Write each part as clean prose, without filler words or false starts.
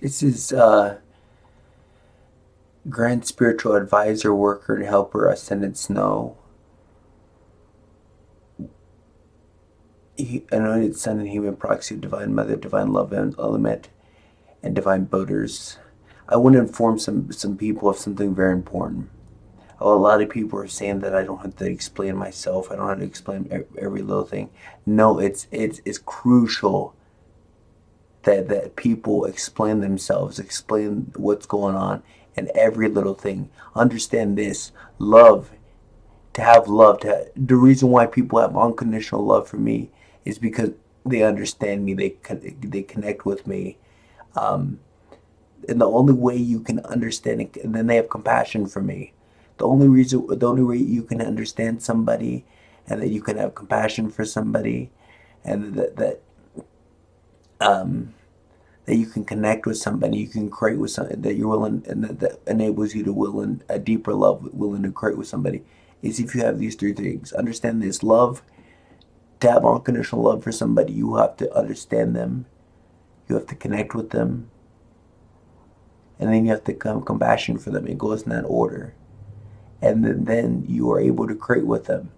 This is Grand Spiritual Advisor, Worker, and Helper, Ascendant Snow, Anointed Son and Human Proxy, Divine Mother, Divine Love and Element, and Divine Builders. I want to inform some people of something very important. A lot of people are saying that I don't have to explain myself. I don't have to explain every little thing. No, it's crucial that people explain themselves, explain what's going on, and every little thing. Understand this: love, to have love, the reason why people have unconditional love for me is because they understand me. They connect with me. Um, and the only way you can understand it, and then they have compassion for me. The only way you can understand somebody, and that you can have compassion for somebody, and um, that you can connect with somebody, you can create with somebody, that you're willing, and that enables you to will in a deeper love, willing to create with somebody, is if you have these three things. Understand this: love. To have unconditional love for somebody, you have to understand them, you have to connect with them, and then you have to have compassion for them. It goes in that order, and then you are able to create with them.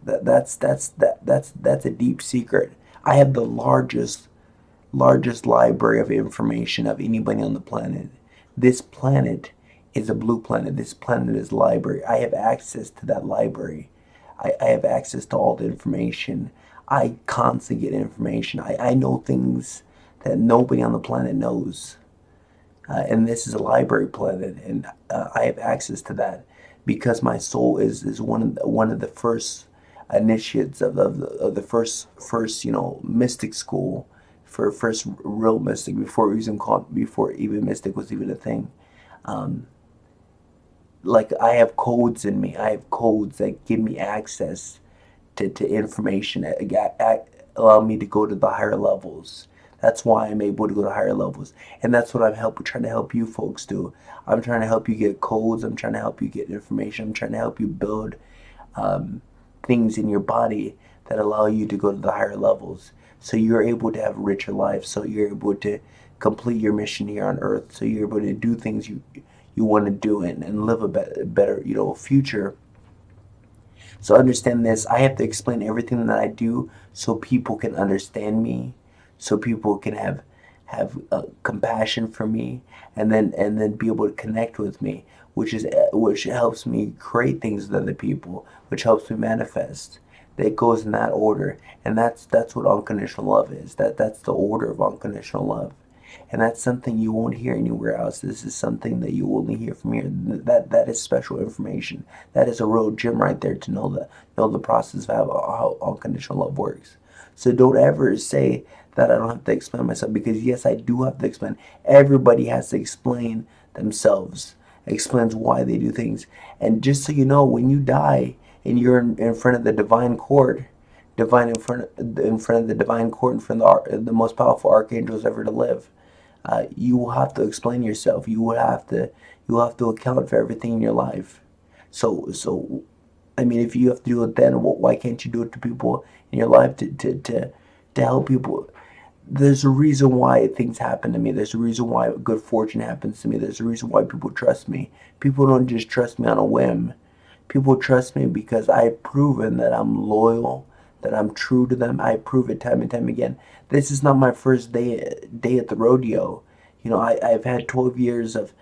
That's a deep secret. I have the largest library of information of anybody on the planet. This planet is a blue planet. This planet is library. I have access to that library. I have access to all the information. I constantly get information. I know things that nobody on the planet knows. And this is a library planet, and I have access to that because my soul is one of the first initiates of the first mystic school, for first real mystic, before even mystic was even a thing. Um, like, I have codes in me. I have codes that give me access to information that allow me to go to the higher levels. That's why I'm able to go to higher levels, and that's what trying to help you folks do. I'm trying to help you get codes. I'm trying to help you get information. I'm trying to help you build um, things in your body that allow you to go to the higher levels. So you're able to have a richer life. So you're able to complete your mission here on Earth. So you're able to do things you want to do, and live a better future. So understand this: I have to explain everything that I do so people can understand me, so people can have compassion for me, and then be able to connect with me, which helps me create things with other people, which helps me manifest. That goes in that order, and that's what unconditional love is. That's the order of unconditional love. And that's something you won't hear anywhere else. This is something that you only hear from here. That is special information. That is a real gem right there, to know the process of how unconditional love works. So don't ever say that I don't have to explain myself, because yes, I do have to explain. Everybody has to explain themselves, explains why they do things. And just so you know, when you die and you're in front of the divine court, in front of the divine court, in front of the most powerful archangels ever to live, you will have to explain yourself. You will have to account for everything in your life. So I mean, if you have to do it then, why can't you do it to people in your life, to help people? There's a reason why things happen to me. There's a reason why good fortune happens to me. There's a reason why people trust me. People don't just trust me on a whim. People trust me because I've proven that I'm loyal, that I'm true to them. I prove it time and time again. This is not my first day at the rodeo. I've had 12 years of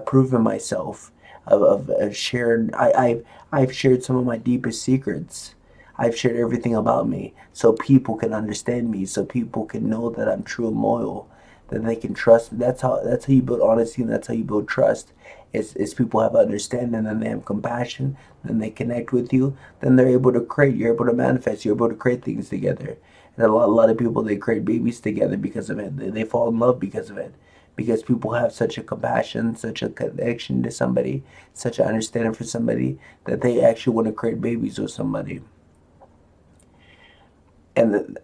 proving myself, of shared. I've shared some of my deepest secrets. I've shared everything about me so people can understand me, so people can know that I'm true and loyal, that they can trust me. That's how you build honesty, and that's how you build trust. Is people have understanding, and they have compassion, then they connect with you, then they're able to create. You're able to manifest. You're able to create things together. And a lot of people, they create babies together because of it. They fall in love because of it. Because people have such a compassion, such a connection to somebody, such an understanding for somebody, that they actually want to create babies with somebody. And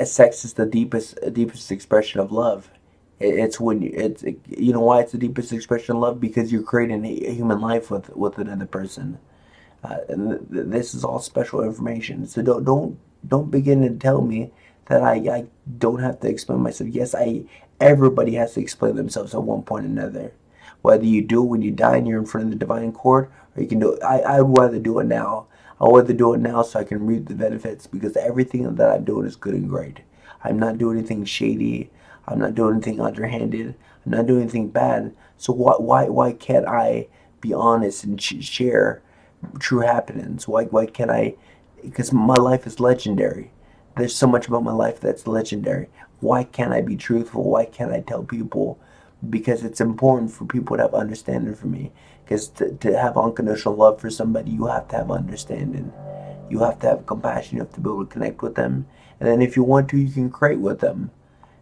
sex is the deepest expression of love. It's when you know why it's the deepest expression of love, because you're creating a human life with another person. And this is all special information. So don't begin to tell me that I don't have to explain myself. Yes, Everybody has to explain themselves at one point or another. Whether you do it when you die and you're in front of the divine court, or you can do it. I would rather do it now. I would rather do it now so I can reap the benefits, because everything that I'm doing is good and great. I'm not doing anything shady. I'm not doing anything underhanded. I'm not doing anything bad. So why can't I be honest and share true happenings? Why can't I? Because my life is legendary. There's so much about my life that's legendary. Why can't I be truthful? Why can't I tell people? Because it's important for people to have understanding for me. Because to have unconditional love for somebody, you have to have understanding. You have to have compassion. You have to be able to connect with them. And then if you want to, you can create with them.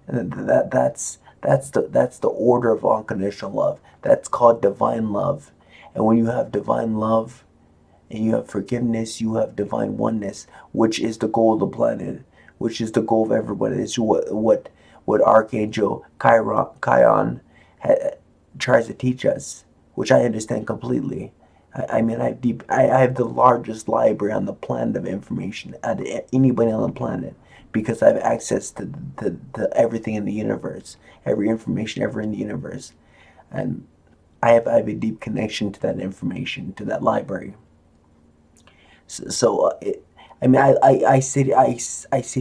And that's the order of unconditional love. That's called divine love. And when you have divine love, and you have forgiveness, you have divine oneness, which is the goal of the planet, which is the goal of everybody. It's what Archangel Chiron tries to teach us, which I understand completely. I mean, I have the largest library on the planet of information out of anybody on the planet, because I have access to everything in the universe, every information ever in the universe, and I have a deep connection to that information, to that library. I mean, I sit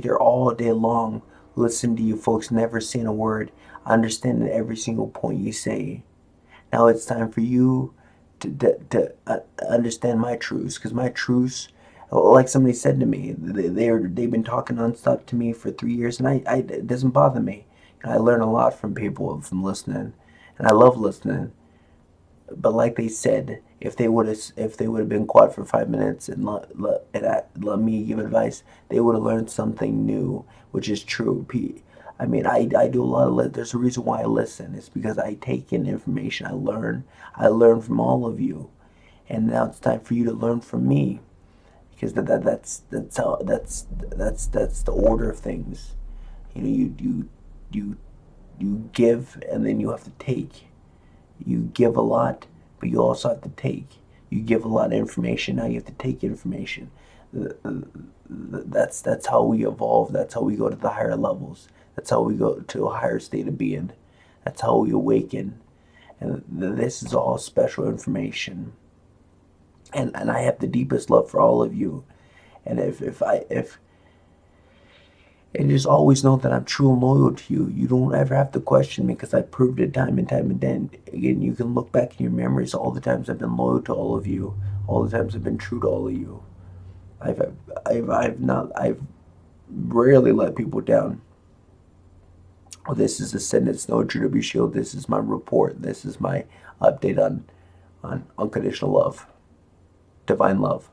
here all day long, listen to you folks, never saying a word, understanding every single point you say. Now it's time for you to understand my truths, because my truths, like somebody said to me, they've been talking nonstop to me for 3 years, and it doesn't bother me. I learn a lot from people from listening, and I love listening. But like they said, if they would have been quiet for 5 minutes and let me give advice, they would have learned something new, which is true. I mean, I do a lot of there's a reason why I listen. It's because I take in information. I learn from all of you, and now it's time for you to learn from me, because that's the order of things. You know, you you give, and then you have to take. You give a lot, but you also have to take. You give a lot of information, now you have to take information. That's how we evolve. That's how we go to the higher levels. That's how we go to a higher state of being. That's how we awaken. And this is all special information. And I have the deepest love for all of you. And if and just always know that I'm true and loyal to you. You don't ever have to question me, because I proved it time and time again. Again, you can look back in your memories, all the times I've been loyal to all of you, all the times I've been true to all of you. I've I've rarely let people down. Well, this is Ascendant Snow, True to Be Shield. This is my report. This is my update on unconditional love, divine love.